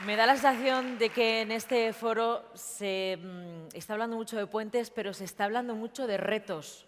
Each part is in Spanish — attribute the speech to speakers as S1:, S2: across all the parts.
S1: Me da la sensación de que en este foro se está hablando mucho de puentes, pero se está hablando mucho de retos.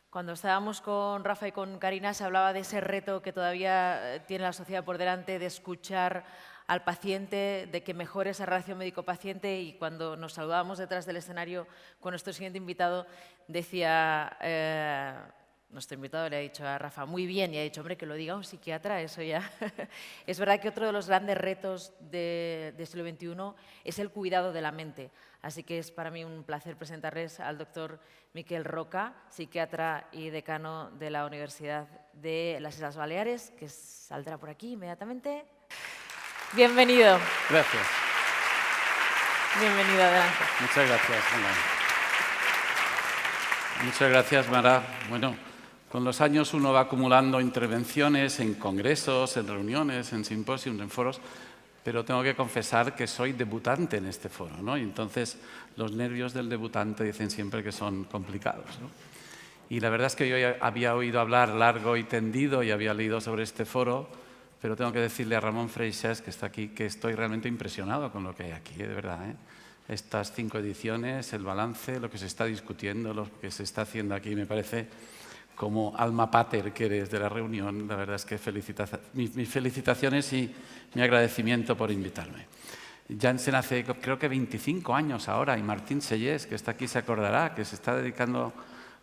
S1: Cuando estábamos con Rafa y con Karina se hablaba de ese reto que todavía tiene la sociedad por delante de escuchar al paciente, de que mejore esa relación médico-paciente, y cuando nos saludábamos detrás del escenario con nuestro siguiente invitado decía... nuestro invitado le ha dicho a Rafa, muy bien, y ha dicho, hombre, que lo diga un psiquiatra, eso ya. Es verdad que otro de los grandes retos del siglo XXI es el cuidado de la mente. Así que es para mí un placer presentarles al doctor Miquel Roca, psiquiatra y decano de la Universidad de las Islas Baleares, que saldrá por aquí inmediatamente. Bienvenido.
S2: Gracias.
S1: Bienvenido, adelante.
S2: Muchas gracias. Muchas gracias, Mara. Bueno, con los años uno va acumulando intervenciones en congresos, en reuniones, en simposios, en foros, pero tengo que confesar que soy debutante en este foro, ¿no? Y entonces los nervios del debutante dicen siempre que son complicados, ¿no? Y la verdad es que yo ya había oído hablar largo y tendido y había leído sobre este foro, pero tengo que decirle a Ramón Freixas, que está aquí, que estoy realmente impresionado con lo que hay aquí, de verdad, ¿eh? Estas 5 ediciones, el balance, lo que se está discutiendo, lo que se está haciendo aquí, me parece, como alma pater que eres de la reunión, la verdad es que mis felicitaciones y mi agradecimiento por invitarme. Janssen hace creo que 25 años ahora, y Martín Sellés, que está aquí, se acordará, que se está dedicando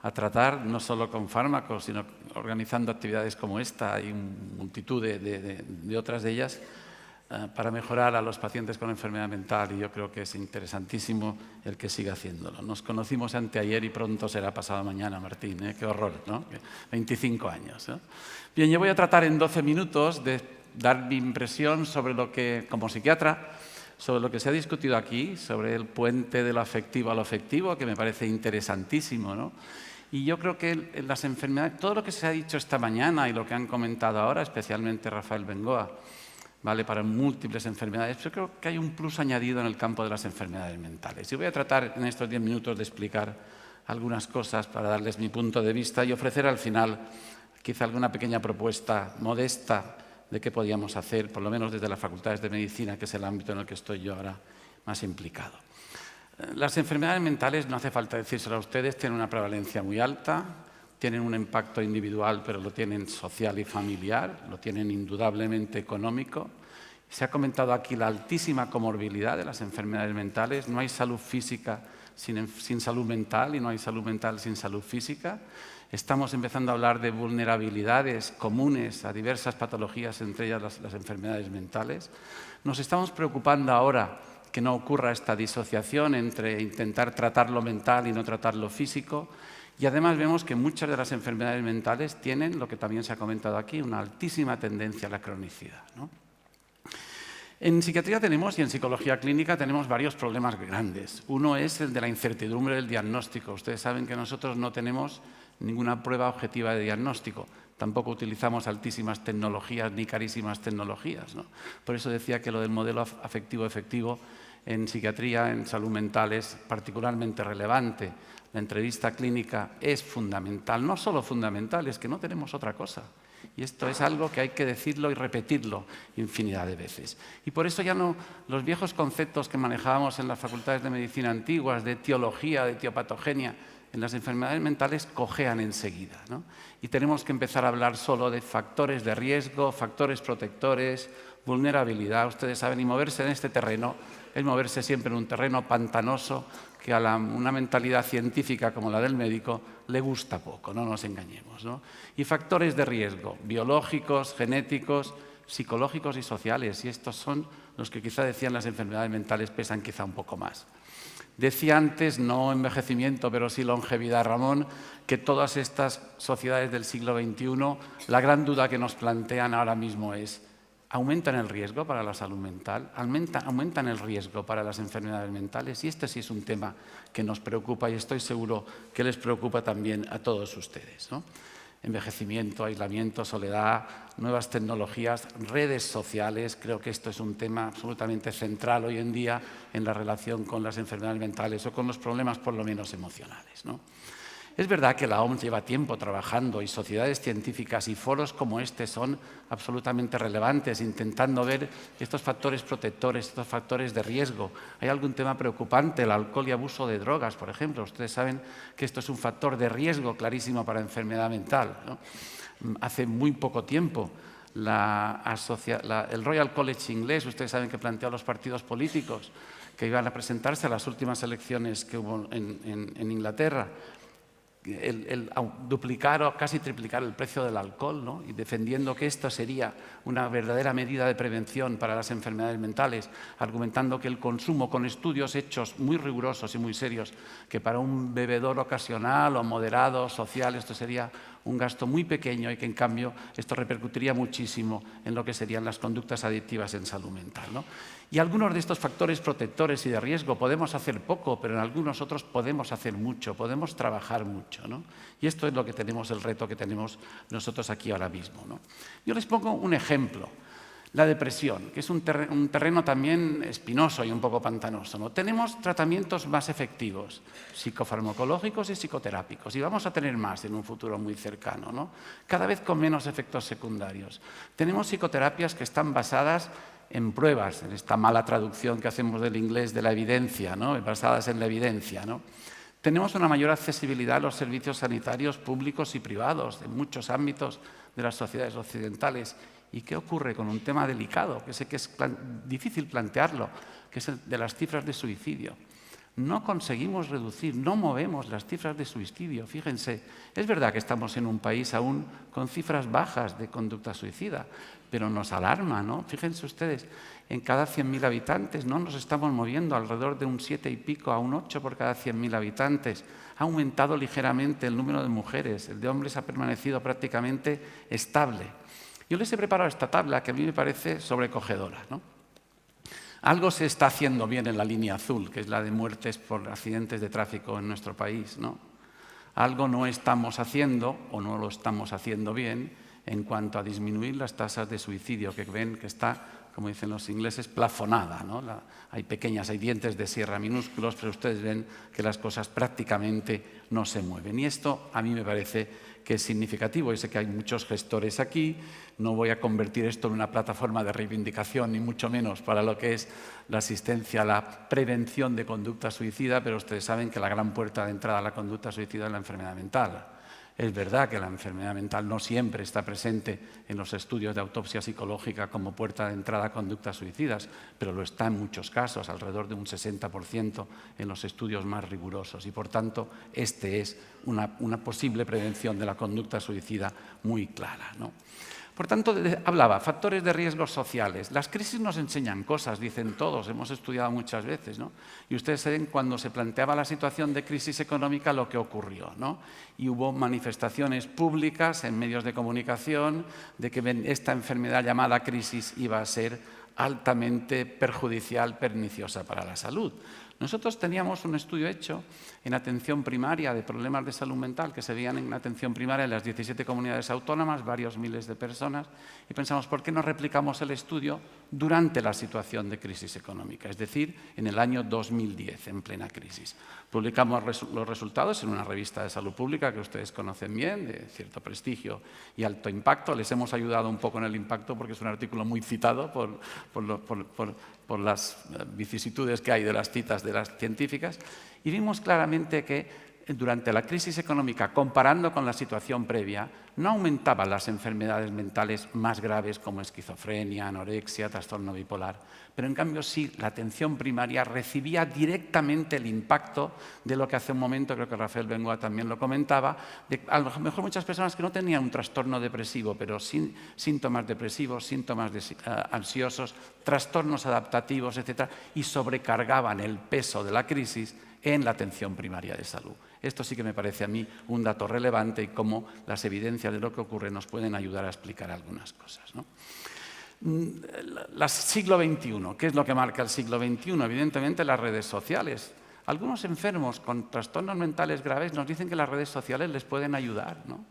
S2: a tratar no solo con fármacos, sino organizando actividades como esta y multitud de otras de ellas, para mejorar a los pacientes con enfermedad mental, y yo creo que es interesantísimo el que siga haciéndolo. Nos conocimos anteayer y pronto será pasado mañana, Martín, ¿eh? Qué horror, ¿no? 25 años, ¿no? Bien, yo voy a tratar en 12 minutos de dar mi impresión sobre lo que, como psiquiatra, sobre lo que se ha discutido aquí, sobre el puente de lo afectivo a lo afectivo, que me parece interesantísimo, ¿no? Y yo creo que en las enfermedades, todo lo que se ha dicho esta mañana y lo que han comentado ahora, especialmente Rafael Bengoa, vale para múltiples enfermedades, pero creo que hay un plus añadido en el campo de las enfermedades mentales. Y voy a tratar en estos 10 minutos de explicar algunas cosas para darles mi punto de vista y ofrecer al final quizá alguna pequeña propuesta modesta de qué podíamos hacer, por lo menos desde las facultades de medicina, que es el ámbito en el que estoy yo ahora más implicado. Las enfermedades mentales, no hace falta decírselo a ustedes, tienen una prevalencia muy alta, tienen un impacto individual, pero lo tienen social y familiar, lo tienen indudablemente económico. Se ha comentado aquí la altísima comorbilidad de las enfermedades mentales. No hay salud física sin salud mental y no hay salud mental sin salud física. Estamos empezando a hablar de vulnerabilidades comunes a diversas patologías, entre ellas las enfermedades mentales. Nos estamos preocupando ahora que no ocurra esta disociación entre intentar tratar lo mental y no tratar lo físico. Y además vemos que muchas de las enfermedades mentales tienen, lo que también se ha comentado aquí, una altísima tendencia a la cronicidad, ¿no? En psiquiatría tenemos, y en psicología clínica tenemos varios problemas grandes. Uno es el de la incertidumbre del diagnóstico. Ustedes saben que nosotros no tenemos ninguna prueba objetiva de diagnóstico. Tampoco utilizamos altísimas tecnologías ni carísimas tecnologías, ¿no? Por eso decía que lo del modelo afectivo-efectivo en psiquiatría, en salud mental, es particularmente relevante. La entrevista clínica es fundamental, no solo fundamental, es que no tenemos otra cosa. Y esto es algo que hay que decirlo y repetirlo infinidad de veces. Y por eso ya no los viejos conceptos que manejábamos en las facultades de medicina antiguas, de etiología, de etiopatogenia, en las enfermedades mentales cojean enseguida, ¿no? Y tenemos que empezar a hablar solo de factores de riesgo, factores protectores, vulnerabilidad. Ustedes saben, y moverse en este terreno es moverse siempre en un terreno pantanoso que a una mentalidad científica como la del médico le gusta poco, no nos engañemos, ¿no? Y factores de riesgo, biológicos, genéticos, psicológicos y sociales, y estos son los que quizá decían las enfermedades mentales pesan quizá un poco más. Decía antes, no envejecimiento, pero sí longevidad, Ramón, que todas estas sociedades del siglo XXI, la gran duda que nos plantean ahora mismo es: ¿aumentan el riesgo para la salud mental? ¿Aumentan el riesgo para las enfermedades mentales? Y este sí es un tema que nos preocupa y estoy seguro que les preocupa también a todos ustedes, ¿no? Envejecimiento, aislamiento, soledad, nuevas tecnologías, redes sociales. Creo que esto es un tema absolutamente central hoy en día en la relación con las enfermedades mentales o con los problemas por lo menos emocionales, ¿no? Es verdad que la OMS lleva tiempo trabajando y sociedades científicas y foros como este son absolutamente relevantes, intentando ver estos factores protectores, estos factores de riesgo. Hay algún tema preocupante, el alcohol y abuso de drogas, por ejemplo. Ustedes saben que esto es un factor de riesgo clarísimo para enfermedad mental, ¿no? Hace muy poco tiempo, el Royal College inglés, ustedes saben que planteó a los partidos políticos que iban a presentarse a las últimas elecciones que hubo en Inglaterra, el duplicar o casi triplicar el precio del alcohol, ¿no? Y defendiendo que esto sería una verdadera medida de prevención para las enfermedades mentales, argumentando que el consumo, con estudios hechos muy rigurosos y muy serios, que para un bebedor ocasional o moderado, social, esto sería un gasto muy pequeño y que en cambio esto repercutiría muchísimo en lo que serían las conductas adictivas en salud mental, ¿no? Y algunos de estos factores protectores y de riesgo podemos hacer poco, pero en algunos otros podemos hacer mucho, podemos trabajar mucho, ¿no? Y esto es lo que tenemos, el reto que tenemos nosotros aquí ahora mismo, ¿no? Yo les pongo un ejemplo. La depresión, que es un terreno también espinoso y un poco pantanoso, ¿no? Tenemos tratamientos más efectivos, psicofarmacológicos y psicoterápicos, y vamos a tener más en un futuro muy cercano, ¿no? Cada vez con menos efectos secundarios. Tenemos psicoterapias que están basadas en pruebas, en esta mala traducción que hacemos del inglés de la evidencia, ¿no? Basadas en la evidencia, ¿no? Tenemos una mayor accesibilidad a los servicios sanitarios públicos y privados en muchos ámbitos de las sociedades occidentales. ¿Y qué ocurre con un tema delicado, que sé que es difícil plantearlo, que es el de las cifras de suicidio? No conseguimos reducir, no movemos las cifras de suicidio. Fíjense, es verdad que estamos en un país aún con cifras bajas de conducta suicida, pero nos alarma, ¿no? Fíjense ustedes, en cada 100.000 habitantes no nos estamos moviendo alrededor de un 7 y pico a un 8 por cada 100.000 habitantes. Ha aumentado ligeramente el número de mujeres, el de hombres ha permanecido prácticamente estable. Yo les he preparado esta tabla que a mí me parece sobrecogedora, ¿no? Algo se está haciendo bien en la línea azul, que es la de muertes por accidentes de tráfico en nuestro país, ¿no? Algo no estamos haciendo o no lo estamos haciendo bien en cuanto a disminuir las tasas de suicidio, que ven que está, como dicen los ingleses, plafonada, ¿no? Hay dientes de sierra minúsculos, pero ustedes ven que las cosas prácticamente no se mueven. Y esto a mí me parece que es significativo. Y sé que hay muchos gestores aquí. No voy a convertir esto en una plataforma de reivindicación, ni mucho menos para lo que es la asistencia a la prevención de conducta suicida, pero ustedes saben que la gran puerta de entrada a la conducta suicida es la enfermedad mental. Es verdad que la enfermedad mental no siempre está presente en los estudios de autopsia psicológica como puerta de entrada a conductas suicidas, pero lo está en muchos casos, alrededor de un 60% en los estudios más rigurosos. Y, por tanto, este es una posible prevención de la conducta suicida muy clara, ¿no? Por tanto, hablaba, factores de riesgos sociales. Las crisis nos enseñan cosas, dicen todos, hemos estudiado muchas veces, ¿no? Y ustedes saben cuando se planteaba la situación de crisis económica lo que ocurrió, ¿no? Y hubo manifestaciones públicas en medios de comunicación de que esta enfermedad llamada crisis iba a ser altamente perjudicial, perniciosa para la salud. Nosotros teníamos un estudio hecho en atención primaria de problemas de salud mental que se veían en atención primaria en las 17 comunidades autónomas, varios miles de personas, y pensamos, ¿por qué no replicamos el estudio durante la situación de crisis económica? Es decir, en el año 2010, en plena crisis. Publicamos los resultados en una revista de salud pública que ustedes conocen bien, de cierto prestigio y alto impacto. Les hemos ayudado un poco en el impacto porque es un artículo muy citado por las vicisitudes que hay de las citas de las científicas, y vimos claramente que durante la crisis económica, comparando con la situación previa, no aumentaban las enfermedades mentales más graves como esquizofrenia, anorexia, trastorno bipolar, pero en cambio sí, la atención primaria recibía directamente el impacto de lo que hace un momento, creo que Rafael Bengoa también lo comentaba, de a lo mejor muchas personas que no tenían un trastorno depresivo, pero sin síntomas depresivos, síntomas ansiosos, trastornos adaptativos, etc., y sobrecargaban el peso de la crisis en la atención primaria de salud. Esto sí que me parece a mí un dato relevante y cómo las evidencias de lo que ocurre nos pueden ayudar a explicar algunas cosas, ¿no? Siglo XXI, ¿qué es lo que marca el siglo XXI? Evidentemente las redes sociales. Algunos enfermos con trastornos mentales graves nos dicen que las redes sociales les pueden ayudar, ¿no?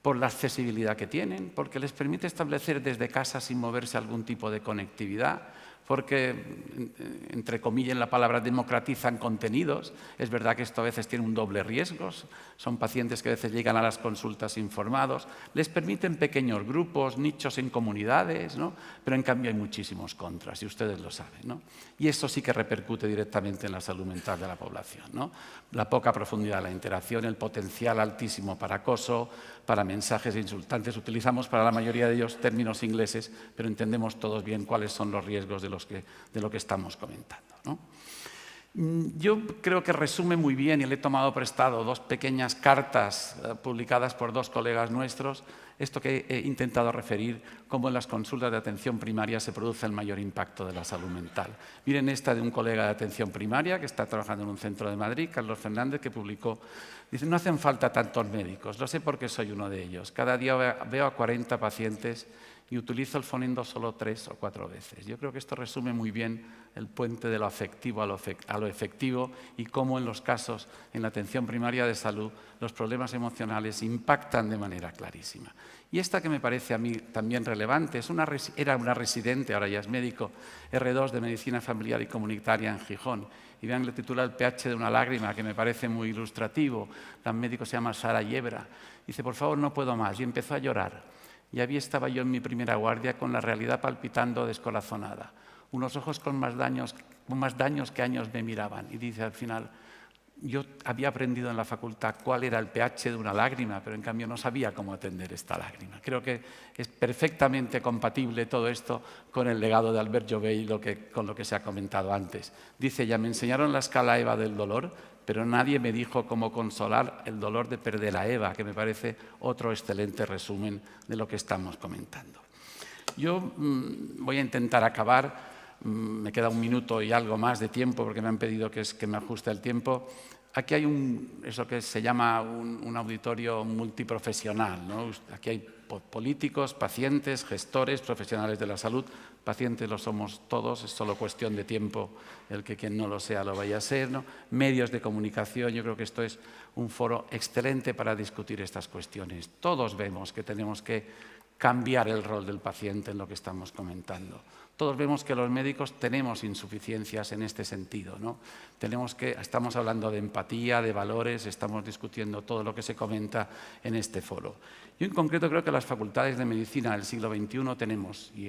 S2: Por la accesibilidad que tienen, porque les permite establecer desde casa sin moverse algún tipo de conectividad, porque, entre comillas, la palabra democratizan contenidos. Es verdad que esto a veces tiene un doble riesgo. Son pacientes que a veces llegan a las consultas informados. Les permiten pequeños grupos, nichos en comunidades, ¿no? Pero en cambio hay muchísimos contras, y ustedes lo saben, ¿no? Y eso sí que repercute directamente en la salud mental de la población, ¿no? La poca profundidad de la interacción, el potencial altísimo para acoso, para mensajes insultantes. Utilizamos para la mayoría de ellos términos ingleses, pero entendemos todos bien cuáles son los riesgos de lo que estamos comentando, ¿no? Yo creo que resume muy bien, y le he tomado prestado dos pequeñas cartas publicadas por dos colegas nuestros, esto que he intentado referir, cómo en las consultas de atención primaria se produce el mayor impacto de la salud mental. Miren esta de un colega de atención primaria que está trabajando en un centro de Madrid, Carlos Fernández, que publicó, dice: no hacen falta tantos médicos, lo sé porque soy uno de ellos. Cada día veo a 40 pacientes y utilizo el Foniendo solo 3 o 4 veces. Yo creo que esto resume muy bien el puente de lo afectivo a lo efectivo, y cómo en los casos, en la atención primaria de salud, los problemas emocionales impactan de manera clarísima. Y esta que me parece a mí también relevante, era una residente, ahora ya es médico, R2 de Medicina Familiar y Comunitaria en Gijón. Y vean, le titula El pH de una lágrima, que me parece muy ilustrativo. La médico se llama Sara Yebra. Dice: por favor, no puedo más. Y empezó a llorar. Y ahí estaba yo en mi primera guardia, con la realidad palpitando descorazonada. Unos ojos con más daños que años me miraban. Y dice al final: yo había aprendido en la facultad cuál era el pH de una lágrima, pero en cambio no sabía cómo atender esta lágrima. Creo que es perfectamente compatible todo esto con el legado de Albert Jovell y con lo que se ha comentado antes. Dice ella: me enseñaron la escala EVA del dolor, pero nadie me dijo cómo consolar el dolor de perder a Eva, que me parece otro excelente resumen de lo que estamos comentando. Yo voy a intentar acabar. Me queda 1 minuto y algo más de tiempo, porque me han pedido que me ajuste el tiempo. Aquí hay eso que se llama un auditorio multiprofesional, ¿no? Aquí hay políticos, pacientes, gestores, profesionales de la salud. Pacientes lo somos todos, es solo cuestión de tiempo el que quien no lo sea lo vaya a ser, ¿no? Medios de comunicación. Yo creo que esto es un foro excelente para discutir estas cuestiones. Todos vemos que tenemos que cambiar el rol del paciente en lo que estamos comentando. Todos vemos que los médicos tenemos insuficiencias en este sentido, ¿no? Estamos hablando de empatía, de valores, estamos discutiendo todo lo que se comenta en este foro. Yo en concreto creo que las facultades de medicina del siglo XXI tenemos, y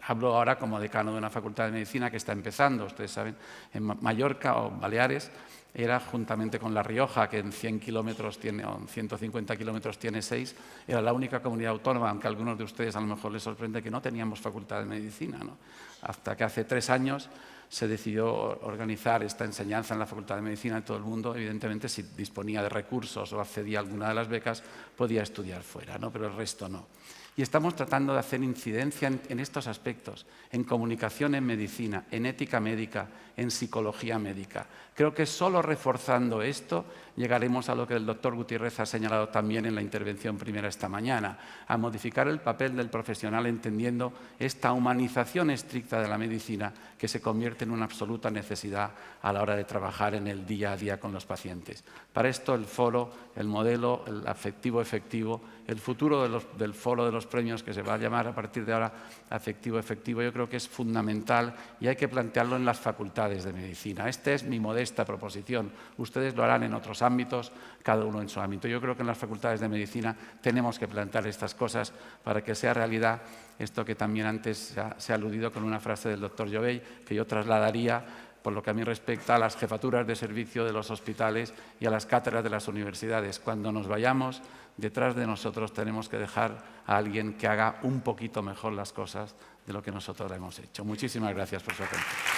S2: hablo ahora como decano de una facultad de medicina que está empezando, ustedes saben, en Mallorca o Baleares, era juntamente con La Rioja, que en 100 kilómetros tiene, o en 150 kilómetros tiene 6, era la única comunidad autónoma, aunque a algunos de ustedes a lo mejor les sorprende que no teníamos facultad de medicina, ¿no? Hasta que hace 3 años se decidió organizar esta enseñanza en la Facultad de Medicina en todo el mundo. Evidentemente, si disponía de recursos o accedía a alguna de las becas, podía estudiar fuera, ¿no? Pero el resto no. Y estamos tratando de hacer incidencia en estos aspectos, en comunicación en medicina, en ética médica, en psicología médica. Creo que solo reforzando esto llegaremos a lo que el doctor Gutiérrez ha señalado también en la intervención primera esta mañana, a modificar el papel del profesional, entendiendo esta humanización estricta de la medicina que se convierte en una absoluta necesidad a la hora de trabajar en el día a día con los pacientes. Para esto el foro, el modelo, el afectivo efectivo, el futuro del foro de los premios, que se va a llamar a partir de ahora afectivo efectivo, yo creo que es fundamental y hay que plantearlo en las facultades de medicina. Esta es mi modesta proposición. Ustedes lo harán en otros ámbitos, cada uno en su ámbito. Yo creo que en las facultades de medicina tenemos que plantear estas cosas para que sea realidad esto que también antes se ha aludido con una frase del doctor Jovell, que yo trasladaría, por lo que a mí respecta, a las jefaturas de servicio de los hospitales y a las cátedras de las universidades. Cuando nos vayamos, detrás de nosotros tenemos que dejar a alguien que haga un poquito mejor las cosas de lo que nosotros hemos hecho. Muchísimas gracias por su atención.